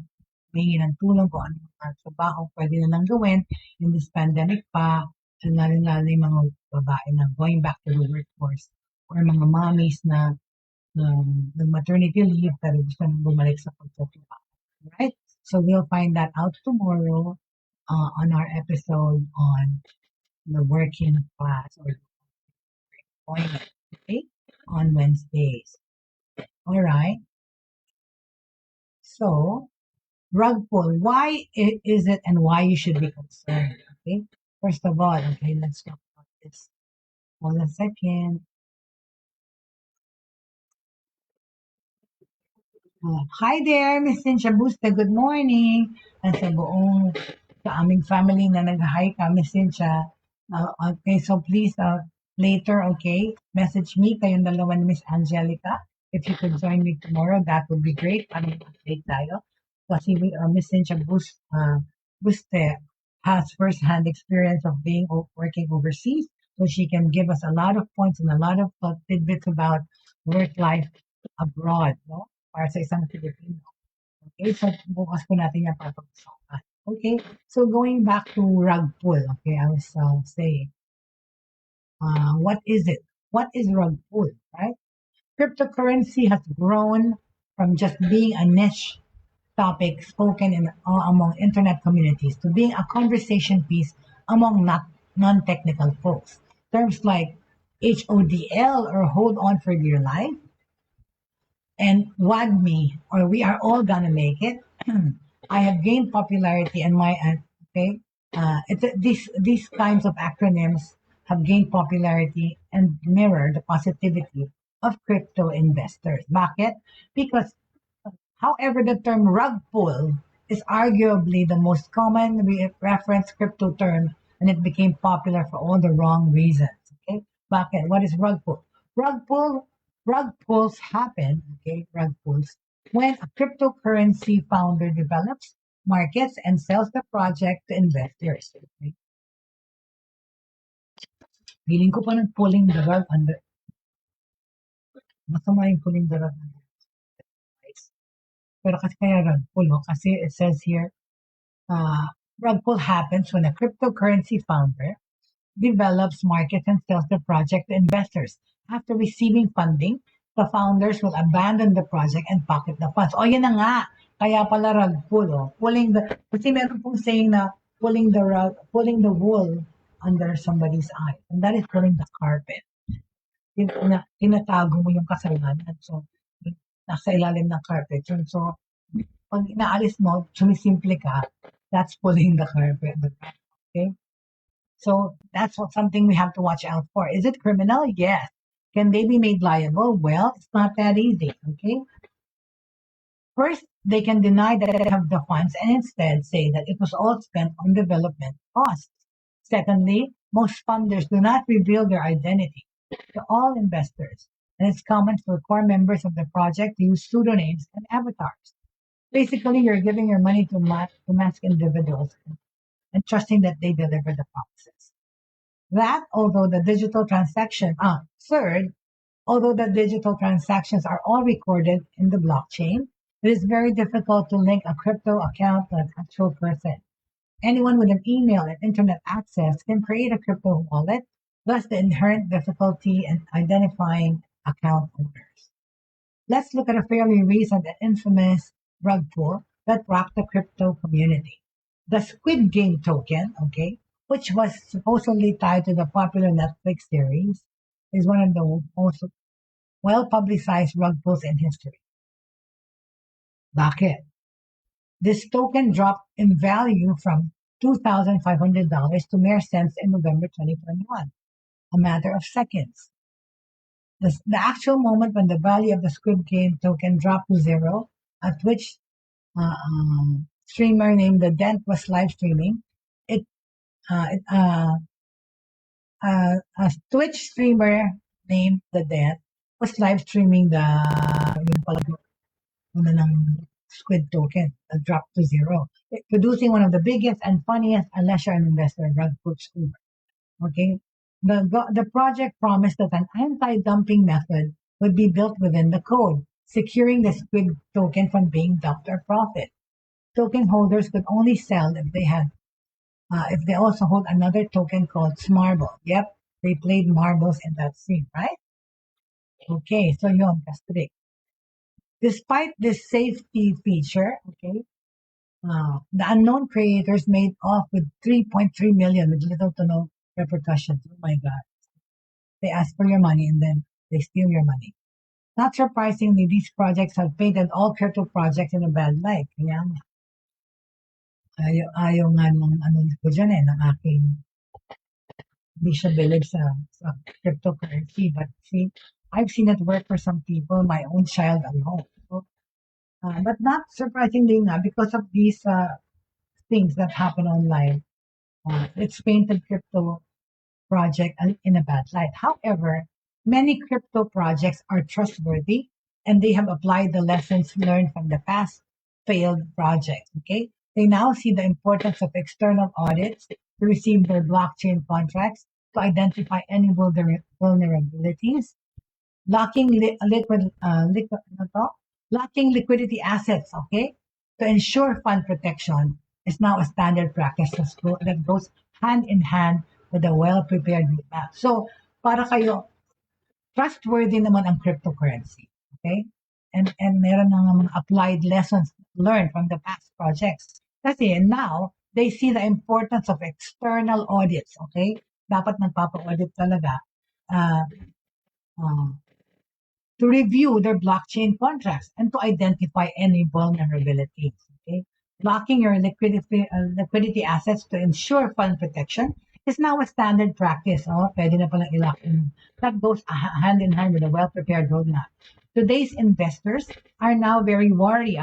humingi ng tulong kung ano ang trabaho pwede na lang gawin in this pandemic pa, lalo yung mga babae na going back to the workforce or mga mommies na maternity leave pero gusto nang bumalik sa pagtatrabaho. Right? So we'll find that out tomorrow on our episode on the working class or employment, okay? On Wednesdays. All right. So, rug pull. Why is it and why you should be concerned? Okay. First of all, okay, let's talk about this. Hold a second. Hi there, Miss Cynthia Busta. Good morning. And sa aming family na nag-hi ka, Miss Cynthia. Okay, so please, later, okay, message me, kayong dalawa ni Miss Angelica. If you could join me tomorrow, that would be great. Para mag-update tayo. Kasi Miss Cynthia Busta, Buste has first-hand experience of working overseas, so she can give us a lot of points and a lot of tidbits about work life abroad, no? Para sa isang Filipino. Okay, so bukas po natin yan papag-usapan. Okay, so going back to rug pull, okay, I was saying, what is it? What is rug pull, right? Cryptocurrency has grown from just being a niche topic spoken among internet communities to being a conversation piece among non-technical folks. Terms like HODL or hold on for dear life and WAGMI or we are all gonna make it. I have gained popularity and these kinds of acronyms have gained popularity and mirror the positivity of crypto investors. Bakit? Because however, the term rug pull is arguably the most common referenced crypto term and it became popular for all the wrong reasons. Okay? Bakit? What is rug pull? Rug pulls happen, okay, rug pulls, when a cryptocurrency founder develops, markets, and sells the project to investors. Okay? Feeling ko pa pulling the rug under, masama yung pulling the rug under. Pero kasi kaya rug pull, no? Kasi it says here, rug pull happens when a cryptocurrency founder develops, markets, and sells the project to investors. After receiving funding, the founders will abandon the project and pocket the funds. O, yan na nga. Kaya pala rug pull, oh. Kasi meron pong saying na pulling the wool under somebody's eye. And that is pulling the carpet. Tinatago mo yung kasalanan. So, nasa ilalim ng carpet. So, pag inaalis mo, sumisimple ka, that's pulling the carpet. Okay? So that's something we have to watch out for. Is it criminal? Yes. Can they be made liable? Well, it's not that easy. Okay. First, they can deny that they have the funds and instead say that it was all spent on development costs. Secondly, most funders do not reveal their identity to all investors, and it's common for core members of the project to use pseudonyms and avatars. Basically, you're giving your money to mask individuals and trusting that they deliver the promises. Although the digital transactions are all recorded in the blockchain, it is very difficult to link a crypto account to an actual person. Anyone with an email and internet access can create a crypto wallet, thus the inherent difficulty in identifying account owners. Let's look at a fairly recent and infamous rug pull that rocked the crypto community. The Squid Game token, okay, which was supposedly tied to the popular Netflix series, is one of the most well-publicized rug pulls in history. Bakit? This token dropped in value from $2,500 to mere cents in November 2021, a matter of seconds. The actual moment when the value of the Squid Game token dropped to zero, a Twitch streamer named The Dent was live streaming. A Twitch streamer named The Dent was live streaming ng Squid token that dropped to zero, producing one of the biggest and funniest leisure and investor rug pulls ever. Okay, the project promised that an anti-dumping method would be built within the code, securing the Squid token from being dumped or profit. Token holders could only sell if they also hold another token called Smarble. Yep, they played marbles in that scene, right? Okay, so yun, Castric. Despite this safety feature, okay, the unknown creators made off with 3.3 million with little to no repercussions. Oh my God. They ask for your money and then they steal your money. Not surprisingly, these projects have painted all crypto projects in a bad light. Kaya ayaw nga nung ko dyan ng aking hindi siya believe sa cryptocurrency. But see, I've seen it work for some people, my own child alone. So, but not surprisingly nga, because of these things that happen online, it's painted crypto project in a bad light. However, many crypto projects are trustworthy and they have applied the lessons learned from the past failed projects. Okay, They now see the importance of external audits to receive their blockchain contracts, to identify any vulnerabilities, lacking lacking liquidity assets, okay, to ensure fund protection is now a standard practice that goes hand in hand with a well-prepared roadmap. So, para kayo, trustworthy naman ang cryptocurrency, okay? And meron ng mga applied lessons learned from the past projects. Kasi now, they see the importance of external audits, okay? Dapat nagpapa-audit talaga. Uh, uh, to review their blockchain contracts and to identify any vulnerabilities. Okay, blocking your liquidity assets to ensure fund protection is now a standard practice. Oh, pwede na palang i-lock in. That goes hand in hand with a well-prepared roadmap. Today's investors are now very worried.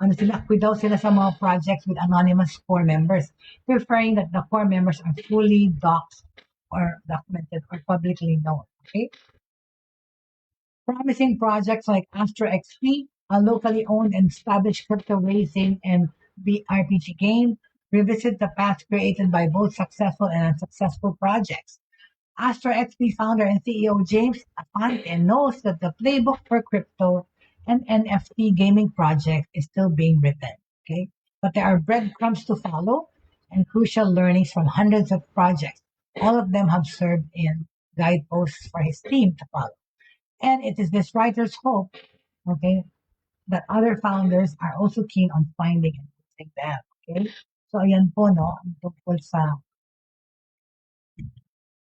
Quit daw sila sa mga projects with anonymous core members, preferring that the core members are fully doxed or documented or publicly known. Okay, promising projects like Astro XP, a locally owned and established crypto racing and RPG game, revisit the path created by both successful and unsuccessful projects. Astro XP founder and CEO James Apante knows that the playbook for crypto and NFT gaming project is still being written. Okay, but there are breadcrumbs to follow and crucial learnings from hundreds of projects. All of them have served in guideposts for his team to follow. And it is this writer's hope, okay, that other founders are also keen on finding and using them. Okay? So, ayan po, no, ang tungkol sa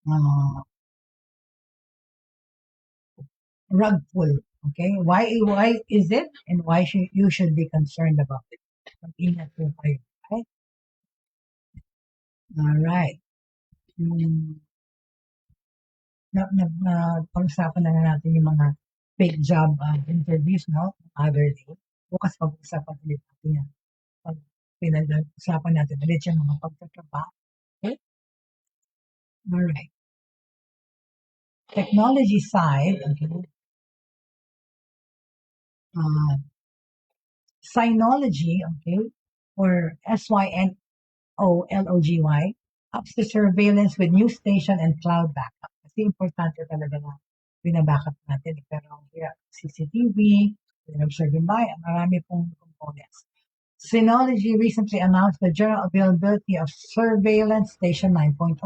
uh, rug pull. Okay? Why is it and why you should be concerned about it? Mag-ingat po kayo. Okay? Alright. Pag-usapan na natin yung mga fake job interviews, no? Other day. Bukas pag-usapan ulit natin yan. Pag pinag-usapan natin ulit yung mga pagtatrabaho. Okay? Alright. Technology side, okay. Synology, okay, or SYNOLOGY, ups the surveillance with news station and cloud backup. Kasi importante talaga na binabackup natin. Pero here, CCTV, observing by, marami pong components. Synology recently announced the general availability of Surveillance Station 9.0,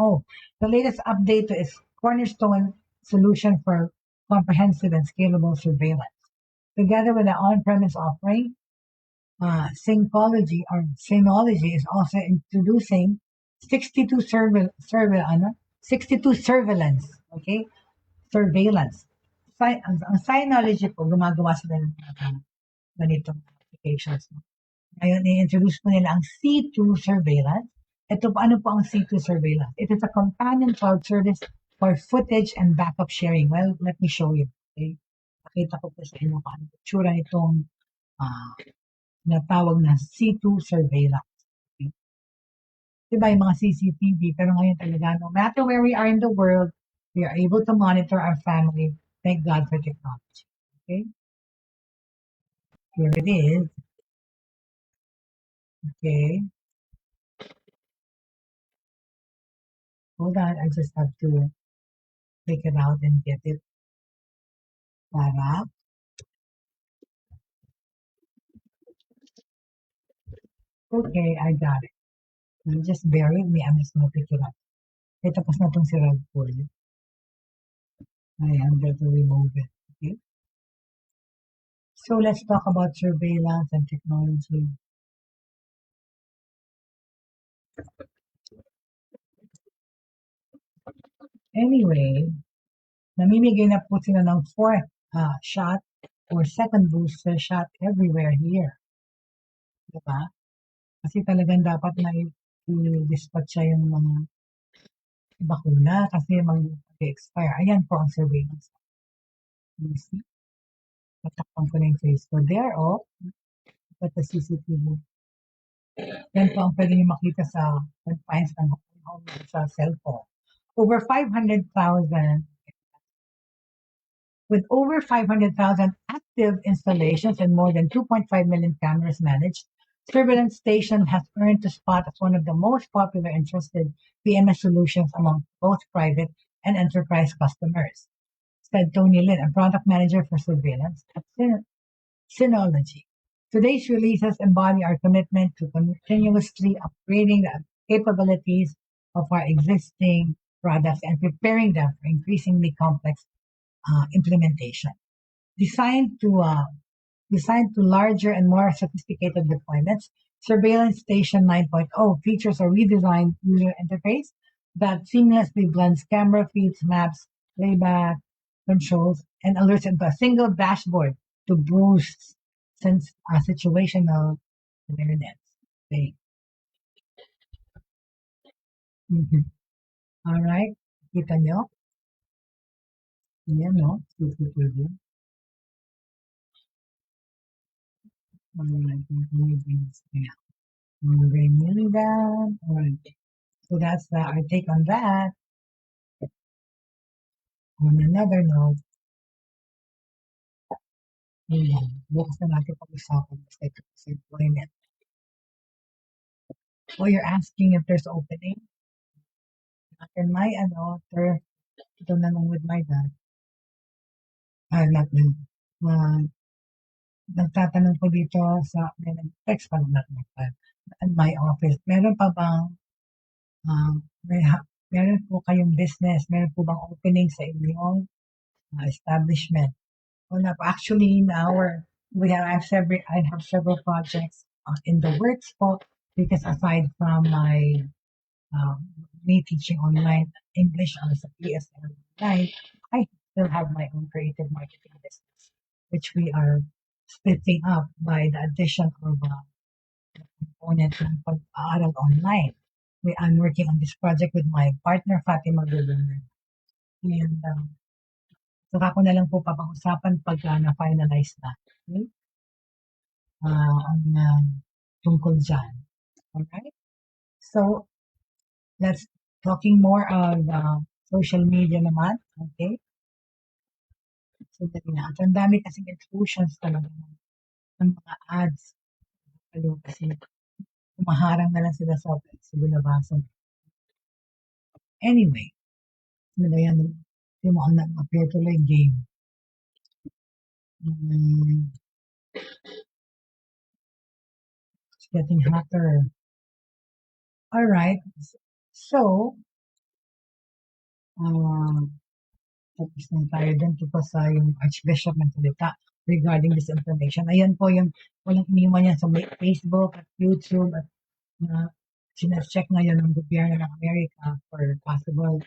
the latest update to its cornerstone solution for comprehensive and scalable surveillance. Together with the on-premise offering, Synology is also introducing 62 surveillance, okay? Surveillance. Ang Synology po, gumagawa sila ng ganitong applications. Ngayon, i-introduce po nila ang C2 surveillance. Ito po, ano po ang C2 surveillance? It is a companion cloud service for footage and backup sharing. Well, let me show you. Okay? Pakita ko po sa inyo kung ano itsura nitong natawag na C2 surveillance. Okay? Diba yung mga CCTV, pero ngayon talaga, no matter where we are in the world, we are able to monitor our family. Thank God for technology. Okay? Here it is. Okay. Hold on, I just have to take it out and get it. Para. Okay, I got it. You just bear with me, I'm just gonna pick it up. Eh, tapos na itong si Rag Pull. I am going to remove it. Okay. So let's talk about surveillance and technology. Anyway, namimigay na po sila ng fourth shot or second booster shot everywhere here. Diba? Kasi talagang dapat na i-dispatch siya yung mga bakuna kasi mag-expire. Ayan po ang surveillance. You see? Tatakpan ko na yung face ko. There, oh. At the CCTV. Yan po ang pwede nyo makita sa confines ng home sa cellphone. With over 500,000 active installations and more than 2.5 million cameras managed, Surveillance station has earned the spot as one of the most popular and trusted PMS solutions among both private and enterprise customers, said Tony Lin, a product manager for surveillance at Synology. Today's releases embody our commitment to continuously upgrading the capabilities of our existing products and preparing them for increasingly complex implementation. Designed to larger and more sophisticated deployments, Surveillance Station 9.0 features a redesigned user interface that seamlessly blends camera feeds, maps, playback, controls, and alerts into a single dashboard to boost situational awareness. Okay. Mhm. Alright. Kita nyo? Yan, no? CCTV. Alright. Yeah. Bringing down. Alright. So that's our take on that. On another note, bukas na natin pag-usapan sa employment. Oh, you're asking if there's opening? And my, ito na lang with my dad. Not me. Nagtatanong po dito may nag-text pa lang at my office. Meron pa bang, meron po kayong business, meron po bang opening sa inyong establishment? Wala po. Actually, I have several projects in the works po because aside from me teaching online English on sa PSL online, I still have my own creative marketing business, which we are splitting up by the addition of component ng pag-aaral online. I'm working on this project with my partner, Fatima Gulungan. And saka ko na lang po papag-usapan pag na-finalize na. Okay? Ang tungkol dyan. Alright? So, let's talking more of social media naman. Okay? So, ang dami kasing intrusions talaga ng mga ads. Kasi kumaharang na lang sila sa binabasa. Anyway, ano ba yan? Hindi mo appear tuloy game. It's getting hotter. Alright. So, tapos na tayo dun sa yung Archbishop ng salita regarding this information. Ayan po yung walang iniwan yan sa Facebook at YouTube at sinecheck ngayon ng gobyerno ng Amerika for possible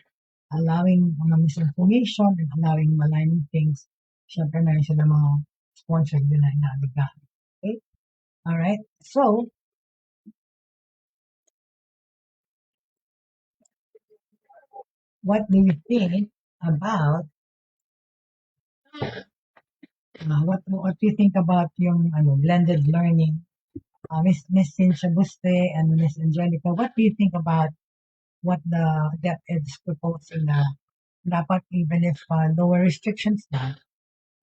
allowing mga misinformation and allowing maligning things. Siyempre meron sila mga sponsors din na inaagahan. Okay? Alright? So, what do you think about what do you think about yung blended learning? Miss Cynthia Buste and Miss Angelica, what do you think about what the DepEd is proposing na dapat even if lower restrictions na,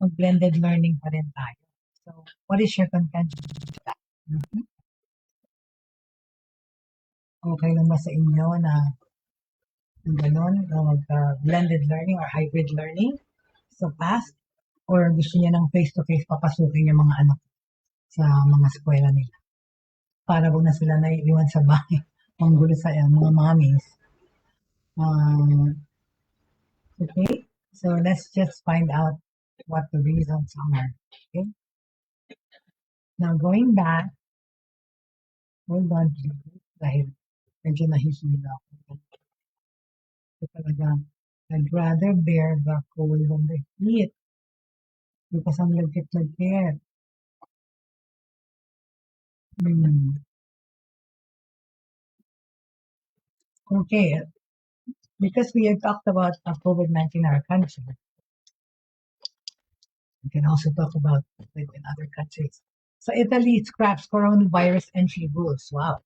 mag-blended learning pa rin tayo? So, what is your contention to that? Okay lang ba sa inyo na gano'n, blended learning or hybrid learning sa past? Or gusto niya ng face-to-face papasukin yung mga anak sa mga eskwela nila? Para wag na sila naiiwan sa bahay. Manggulo sa mga mommies. Okay, so let's just find out what the reasons are. Okay, now going back, hold on dahil medyo nahihila ako. So talaga, I'd rather bear the cold than the heat because ang lagkit-lagkit. Okay, because we have talked about COVID-19 in our country, we can also talk about it in other countries. So Italy scraps coronavirus entry rules. Wow.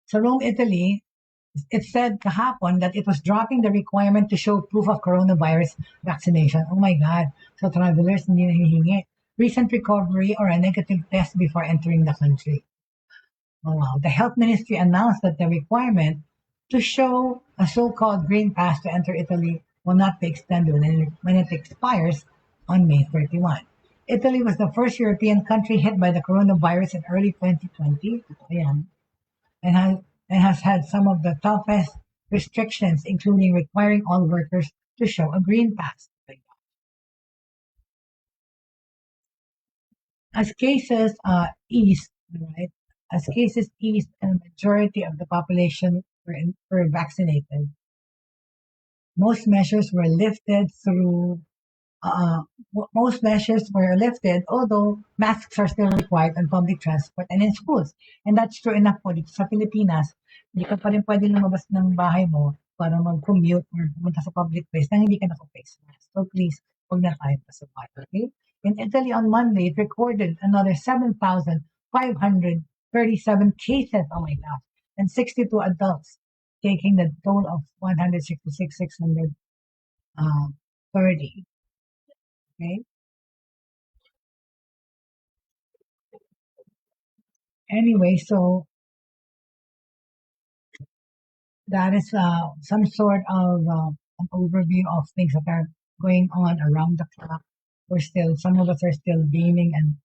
So Rome, Italy, it said kahapon that it was dropping the requirement to show proof of coronavirus vaccination. Oh my God. So travelers hindi nahihingi recent recovery or a negative test before entering the country. The health ministry announced that the requirement to show a so-called green pass to enter Italy will not be extended when it expires on May 31. Italy was the first European country hit by the coronavirus in early 2020. Ayan, and has had some of the toughest restrictions, including requiring all workers to show a green pass. As cases eased, right? As cases eased and the majority of the population were vaccinated, most measures were lifted through most measures were lifted, although masks are still required on public transport and in schools. And that's true enough po dito sa Pilipinas. Hindi ka pa rin pwede lumabas ng bahay mo para mag-commute or pumunta sa public place nang hindi ka naka-face mask. So please, huwag na tayo pasabay. Okay? In Italy on Monday, it recorded another 7,537 cases, oh my God, and 62 adults, taking the total of 166,630. Okay? Anyway, so that is some sort of an overview of things that are going on around the clock. Some of us are still beaming and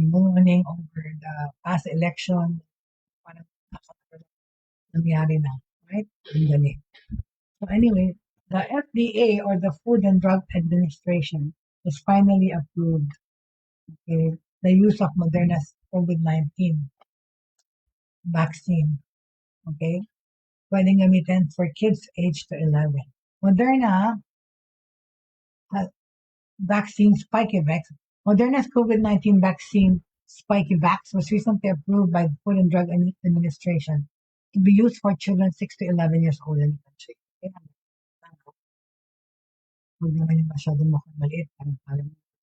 mourning over the past election. Parang nangyari na, right? Ang galing. So anyway, the FDA, or the Food and Drug Administration, has finally approved, okay, the use of Moderna's COVID-19 vaccine. Okay? Pwedeng gamitin for kids aged to 11. Moderna vaccine Spikevax. Moderna's COVID-19 vaccine Spikevax was recently approved by the Food and Drug Administration to be used for children 6 to 11 years old in the country. Huwag naman yung masyadong mukhang maliit.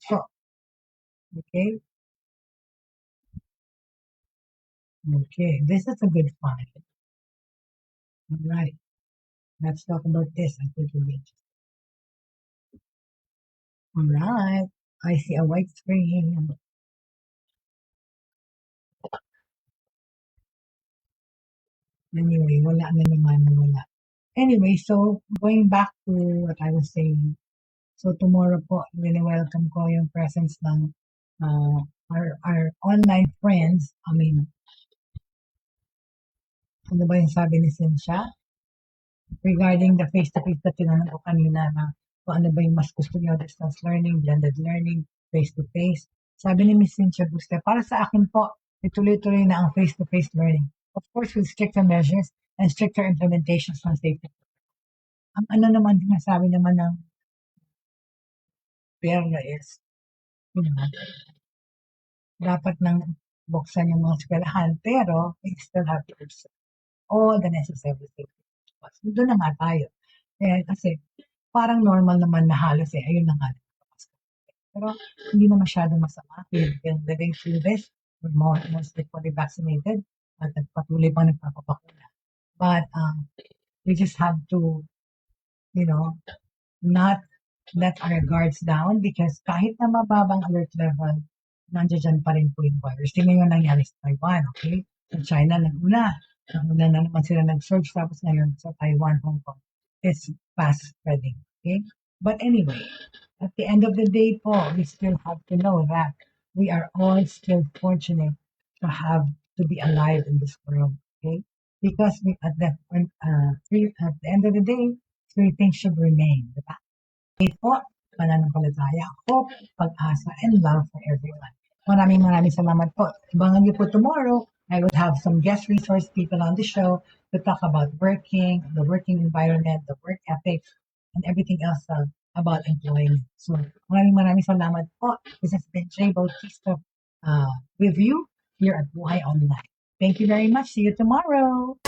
So, okay. Okay, this is a good find. All right. Let's talk about this. I think it'll be interesting. All right. I see a white screen. Anyway, wala na naman na wala. Anyway, so going back to what I was saying. So tomorrow po, welcome ko yung presence ng our online friends. I mean, ano ba yung sabi ni Cynthia? Regarding the face-to-face na tinanong ko kanina na kung ano ba yung mas gusto niyo, distance learning, blended learning, face-to-face. Sabi ni Miss Cynthia Buste, para sa akin po, ituloy-tuloy na ang face-to-face learning. Of course, with stricter measures and stricter implementations ng safety. Ang ano naman, sinasabi naman ng Perla is, dapat nang buksan yung mga eskwelahan, pero we still have to observe all the necessary safety. Doon na nga tayo. Kasi parang normal naman na halos ayun na nga. Pero hindi na masyadong masama. We've been living through this. We're mostly fully vaccinated at patuloy pang nagpapabakuna. But we just have to, not let our guards down because kahit na mababang alert level, nandiyan pa rin po yung virus. Tingnan yung nangyari sa Taiwan, okay? Sa China, nag-una na naman sila nag-surge, tapos ngayon sa Taiwan, Hong Kong, it's fast spreading, okay? But anyway, at the end of the day po, we still have to know that we are all still fortunate to be alive in this world, okay? Because at the end of the day, three things should remain, diba? Faith po, pananampalataya, hope, pag-asa, and love for everyone. Maraming salamat po. Abangan niyo po tomorrow. I will have some guest resource people on the show to talk about working, the working environment, the work ethics, and everything else about employment. So, maraming salamat po. This has been Jay Bautista with you here at Buhay Online. Thank you very much. See you tomorrow.